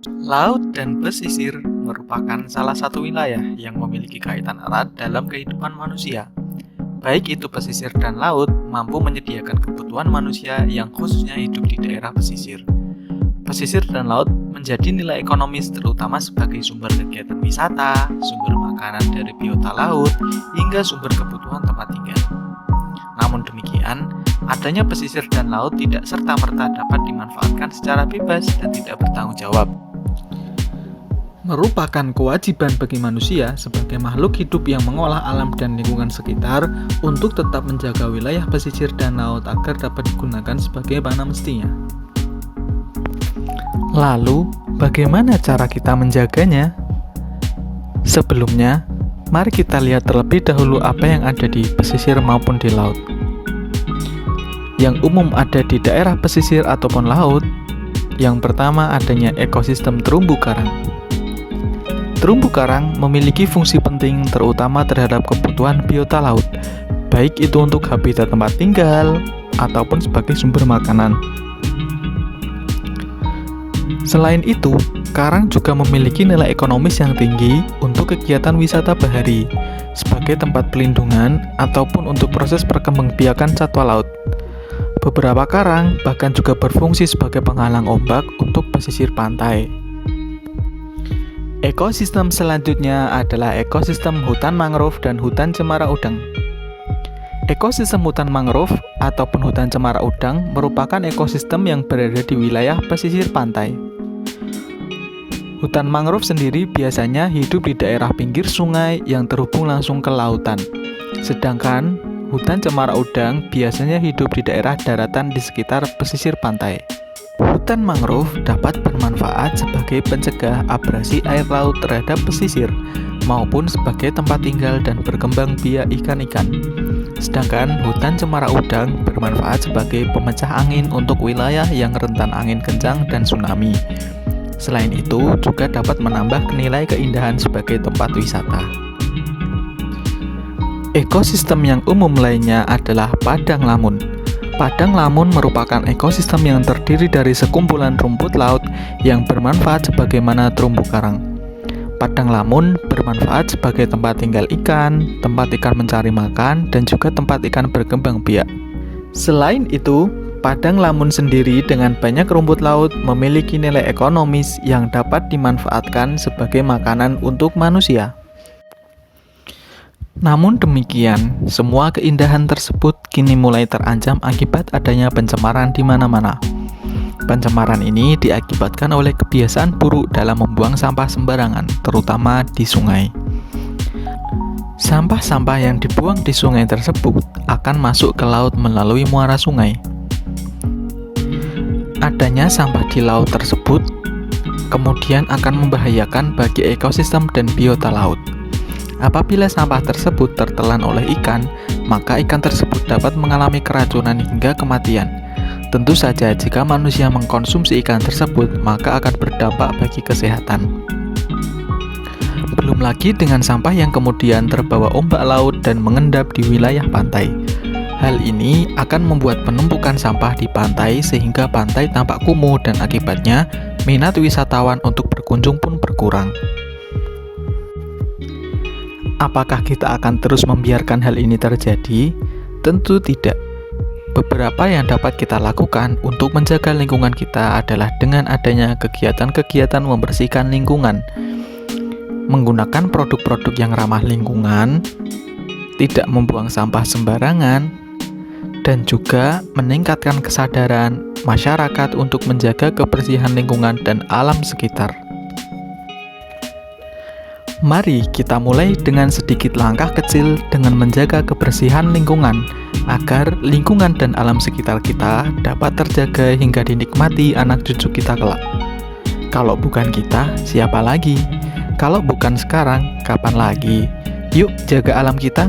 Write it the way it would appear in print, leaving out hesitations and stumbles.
Laut dan pesisir merupakan salah satu wilayah yang memiliki kaitan erat dalam kehidupan manusia. Baik itu pesisir dan laut mampu menyediakan kebutuhan manusia yang khususnya hidup di daerah pesisir. Pesisir dan laut menjadi nilai ekonomis terutama sebagai sumber kegiatan wisata, sumber makanan dari biota laut, hingga sumber kebutuhan tempat tinggal. Namun demikian, adanya pesisir dan laut tidak serta-merta dapat dimanfaatkan secara bebas dan tidak bertanggung jawab. Merupakan kewajiban bagi manusia sebagai makhluk hidup yang mengolah alam dan lingkungan sekitar untuk tetap menjaga wilayah pesisir dan laut agar dapat digunakan sebagaimana mestinya. Lalu, bagaimana cara kita menjaganya? Sebelumnya, mari kita lihat terlebih dahulu apa yang ada di pesisir maupun di laut. Yang umum ada di daerah pesisir ataupun laut, yang pertama adanya ekosistem terumbu karang. Terumbu karang memiliki fungsi penting terutama terhadap kebutuhan biota laut, baik itu untuk habitat tempat tinggal ataupun sebagai sumber makanan. Selain itu, karang juga memiliki nilai ekonomis yang tinggi untuk kegiatan wisata bahari, sebagai tempat pelindungan ataupun untuk proses perkembangbiakan satwa laut. Beberapa karang bahkan juga berfungsi sebagai penghalang ombak untuk pesisir pantai. Ekosistem selanjutnya adalah ekosistem hutan mangrove dan hutan cemara udang. Ekosistem hutan mangrove ataupun hutan cemara udang merupakan ekosistem yang berada di wilayah pesisir pantai. Hutan mangrove sendiri biasanya hidup di daerah pinggir sungai yang terhubung langsung ke lautan. Sedangkan hutan cemara udang biasanya hidup di daerah daratan di sekitar pesisir pantai. Hutan mangrove dapat bermanfaat sebagai pencegah abrasi air laut terhadap pesisir maupun sebagai tempat tinggal dan berkembang biak ikan-ikan. Sedangkan hutan cemara udang bermanfaat sebagai pemecah angin untuk wilayah yang rentan angin kencang dan tsunami. Selain itu, juga dapat menambah nilai keindahan sebagai tempat wisata. Ekosistem yang umum lainnya adalah padang lamun. Padang lamun merupakan ekosistem yang terdiri dari sekumpulan rumput laut yang bermanfaat sebagaimana terumbu karang. Padang lamun bermanfaat sebagai tempat tinggal ikan, tempat ikan mencari makan, dan juga tempat ikan berkembang biak. Selain itu, padang lamun sendiri dengan banyak rumput laut memiliki nilai ekonomis yang dapat dimanfaatkan sebagai makanan untuk manusia. Namun demikian, semua keindahan tersebut kini mulai terancam akibat adanya pencemaran di mana-mana. Pencemaran ini diakibatkan oleh kebiasaan buruk dalam membuang sampah sembarangan, terutama di sungai. Sampah-sampah yang dibuang di sungai tersebut akan masuk ke laut melalui muara sungai. Adanya sampah di laut tersebut kemudian akan membahayakan bagi ekosistem dan biota laut. Apabila sampah tersebut tertelan oleh ikan, maka ikan tersebut dapat mengalami keracunan hingga kematian. Tentu saja jika manusia mengkonsumsi ikan tersebut, maka akan berdampak bagi kesehatan. Belum lagi dengan sampah yang kemudian terbawa ombak laut dan mengendap di wilayah pantai. Hal ini akan membuat penumpukan sampah di pantai sehingga pantai tampak kumuh dan akibatnya minat wisatawan untuk berkunjung pun berkurang. Apakah kita akan terus membiarkan hal ini terjadi? Tentu tidak. Beberapa yang dapat kita lakukan untuk menjaga lingkungan kita adalah dengan adanya kegiatan-kegiatan membersihkan lingkungan, menggunakan produk-produk yang ramah lingkungan, tidak membuang sampah sembarangan, dan juga meningkatkan kesadaran masyarakat untuk menjaga kebersihan lingkungan dan alam sekitar. Mari kita mulai dengan sedikit langkah kecil dengan menjaga kebersihan lingkungan agar lingkungan dan alam sekitar kita dapat terjaga hingga dinikmati anak cucu kita kelak. Kalau bukan kita, siapa lagi? Kalau bukan sekarang, kapan lagi? Yuk jaga alam kita.